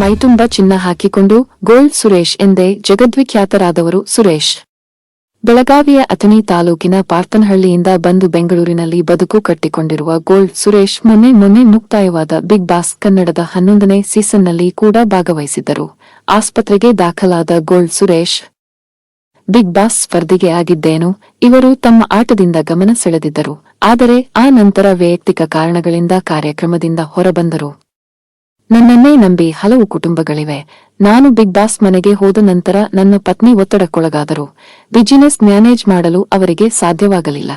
ಮೈತುಂಬ ಚಿನ್ನ ಹಾಕಿಕೊಂಡು ಗೋಲ್ಡ್ ಸುರೇಶ್ ಎಂದೇ ಜಗದ್ವಿಖ್ಯಾತರಾದವರು ಸುರೇಶ್. ಬೆಳಗಾವಿಯ ಅಥಣಿ ತಾಲೂಕಿನ ಪಾರ್ತನಹಳ್ಳಿಯಿಂದ ಬಂದು ಬೆಂಗಳೂರಿನಲ್ಲಿ ಬದುಕು ಕಟ್ಟಿಕೊಂಡಿರುವ ಗೋಲ್ಡ್ ಸುರೇಶ್ ಮೊನ್ನೆ ಮುಕ್ತಾಯವಾದ ಬಿಗ್ ಬಾಸ್ ಕನ್ನಡದ 11ನೇ ಸೀಸನ್ನಲ್ಲಿ ಕೂಡ ಭಾಗವಹಿಸಿದ್ದರು. ಆಸ್ಪತ್ರೆಗೆ ದಾಖಲಾದ ಗೋಲ್ಡ್ ಸುರೇಶ್ ಬಿಗ್ ಬಾಸ್ ಸ್ಪರ್ಧಿಗೆ ಆಗಿದ್ದೇನು? ಇವರು ತಮ್ಮ ಆಟದಿಂದ ಗಮನ ಸೆಳೆದಿದ್ದರು. ಆದರೆ ಆ ನಂತರ ವೈಯಕ್ತಿಕ ಕಾರಣಗಳಿಂದ ಕಾರ್ಯಕ್ರಮದಿಂದ ಹೊರಬಂದರು. ನನ್ನನ್ನೇ ನಂಬಿ ಹಲವು ಕುಟುಂಬಗಳಿವೆ. ನಾನು ಬಿಗ್ ಬಾಸ್ ಮನೆಗೆ ಹೋದ ನಂತರ ನನ್ನ ಪತ್ನಿ ಒತ್ತಡಕ್ಕೊಳಗಾದರು. ಬಿಸಿನೆಸ್ ಮ್ಯಾನೇಜ್ ಮಾಡಲು ಅವರಿಗೆ ಸಾಧ್ಯವಾಗಲಿಲ್ಲ.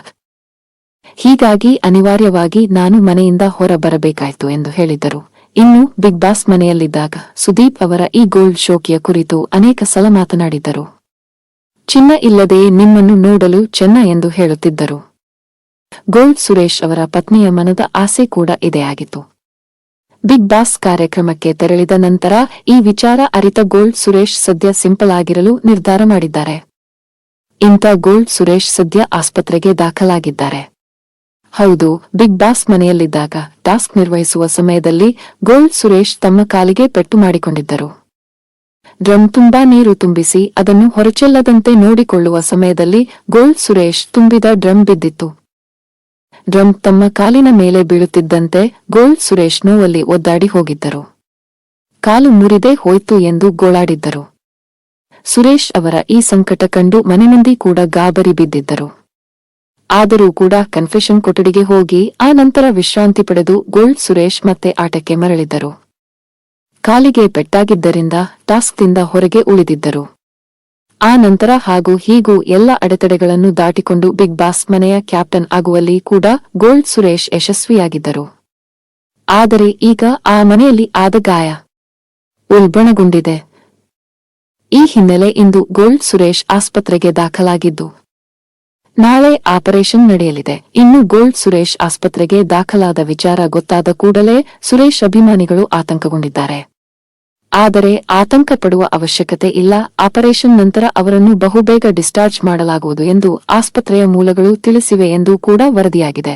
ಹೀಗಾಗಿ ಅನಿವಾರ್ಯವಾಗಿ ನಾನು ಮನೆಯಿಂದ ಹೊರ ಬರಬೇಕಾಯ್ತು ಎಂದು ಹೇಳಿದ್ದರು. ಇನ್ನು ಬಿಗ್ ಬಾಸ್ ಮನೆಯಲ್ಲಿದ್ದಾಗ ಸುದೀಪ್ ಅವರ ಈ ಗೋಲ್ಡ್ ಶೋಕಿಯ ಕುರಿತು ಅನೇಕ ಸಲ ಮಾತನಾಡಿದ್ದರು. ಚಿನ್ನ ಇಲ್ಲದೆ ನಿಮ್ಮನ್ನು ನೋಡಲು ಚೆನ್ನ ಎಂದು ಹೇಳುತ್ತಿದ್ದರು. ಗೋಲ್ಡ್ ಸುರೇಶ್ ಅವರ ಪತ್ನಿಯ ಮನದ ಆಸೆ ಕೂಡ ಇದೇ ಆಗಿತ್ತು. ಬಿಗ್ ಬಾಸ್ ಕಾರ್ಯಕ್ರಮಕ್ಕೆ ತೆರಳಿದ ನಂತರ ಈ ವಿಚಾರ ಅರಿತ ಗೋಲ್ಡ್ ಸುರೇಶ್ ಸದ್ಯ ಸಿಂಪಲ್ ಆಗಿರಲು ನಿರ್ಧಾರ ಮಾಡಿದ್ದಾರೆ. ಇಂಥ ಗೋಲ್ಡ್ ಸುರೇಶ್ ಸದ್ಯ ಆಸ್ಪತ್ರೆಗೆ ದಾಖಲಾಗಿದ್ದಾರೆ. ಹೌದು, ಬಿಗ್ ಬಾಸ್ ಮನೆಯಲ್ಲಿದ್ದಾಗ ಟಾಸ್ಕ್ ನಿರ್ವಹಿಸುವ ಸಮಯದಲ್ಲಿ ಗೋಲ್ಡ್ ಸುರೇಶ್ ತಮ್ಮ ಕಾಲಿಗೆ ಪೆಟ್ಟು ಮಾಡಿಕೊಂಡಿದ್ದರು. ಡ್ರಮ್ ತುಂಬಾ ನೀರು ತುಂಬಿಸಿ ಅದನ್ನು ಹೊರಚೆಲ್ಲದಂತೆ ನೋಡಿಕೊಳ್ಳುವ ಸಮಯದಲ್ಲಿ ಗೋಲ್ಡ್ ಸುರೇಶ್ ತುಂಬಿದ ಡ್ರಮ್ ಬಿದ್ದಿತ್ತು. ಡ್ರಮ್ ತಮ್ಮ ಕಾಲಿನ ಮೇಲೆ ಬೀಳುತ್ತಿದ್ದಂತೆ ಗೋಲ್ಡ್ ಸುರೇಶ್ ನೋವಲ್ಲಿ ಒದ್ದಾಡಿ ಹೋಗಿದ್ದರು. ಕಾಲು ಮುರಿದೇ ಹೋಯ್ತು ಎಂದು ಗೋಳಾಡಿದ್ದರು. ಸುರೇಶ್ ಅವರ ಈ ಸಂಕಟ ಕಂಡು ಮನೆಮಂದಿ ಕೂಡ ಗಾಬರಿ ಬಿದ್ದಿದ್ದರು. ಆದರೂ ಕೂಡ ಕನ್ಫೆಷನ್ ಕೊಠಡಿಗೆ ಹೋಗಿ ಆ ನಂತರ ವಿಶ್ರಾಂತಿ ಪಡೆದು ಗೋಲ್ಡ್ ಸುರೇಶ್ ಮತ್ತೆ ಆಟಕ್ಕೆ ಮರಳಿದ್ದರು. ಕಾಲಿಗೆ ಪೆಟ್ಟಾಗಿದ್ದರಿಂದ ಟಾಸ್ಕ್ದಿಂದ ಹೊರಗೆ ಉಳಿದಿದ್ದರು. ಆ ನಂತರ ಹಾಗೂ ಹೀಗೂ ಎಲ್ಲ ಅಡೆತಡೆಗಳನ್ನು ದಾಟಿಕೊಂಡು ಬಿಗ್ ಬಾಸ್ ಮನೆಯ ಕ್ಯಾಪ್ಟನ್ ಆಗುವಲ್ಲಿ ಕೂಡ ಗೋಲ್ಡ್ ಸುರೇಶ್ ಯಶಸ್ವಿಯಾಗಿದ್ದರು. ಆದರೆ ಈಗ ಆ ಮನೆಯಲ್ಲಿ ಆದ ಗಾಯ ಉಲ್ಬಣಗೊಂಡಿದೆ. ಈ ಹಿನ್ನೆಲೆ ಇಂದು ಗೋಲ್ಡ್ ಸುರೇಶ್ ಆಸ್ಪತ್ರೆಗೆ ದಾಖಲಾಗಿದ್ದು ನಾಳೆ ಆಪರೇಷನ್ ನಡೆಯಲಿದೆ. ಇನ್ನು ಗೋಲ್ಡ್ ಸುರೇಶ್ ಆಸ್ಪತ್ರೆಗೆ ದಾಖಲಾದ ವಿಚಾರ ಗೊತ್ತಾದ ಕೂಡಲೇ ಸುರೇಶ್ ಅಭಿಮಾನಿಗಳು ಆತಂಕಗೊಂಡಿದ್ದಾರೆ. ಆದರೆ ಆತಂಕ ಪಡುವ ಅವಶ್ಯಕತೆ ಇಲ್ಲ. ಆಪರೇಷನ್ ನಂತರ ಅವರನ್ನು ಬಹುಬೇಗ ಡಿಸ್ಚಾರ್ಜ್ ಮಾಡಲಾಗುವುದು ಎಂದು ಆಸ್ಪತ್ರೆಯ ಮೂಲಗಳು ತಿಳಿಸಿವೆ ಎಂದು ಕೂಡ ವರದಿಯಾಗಿದೆ.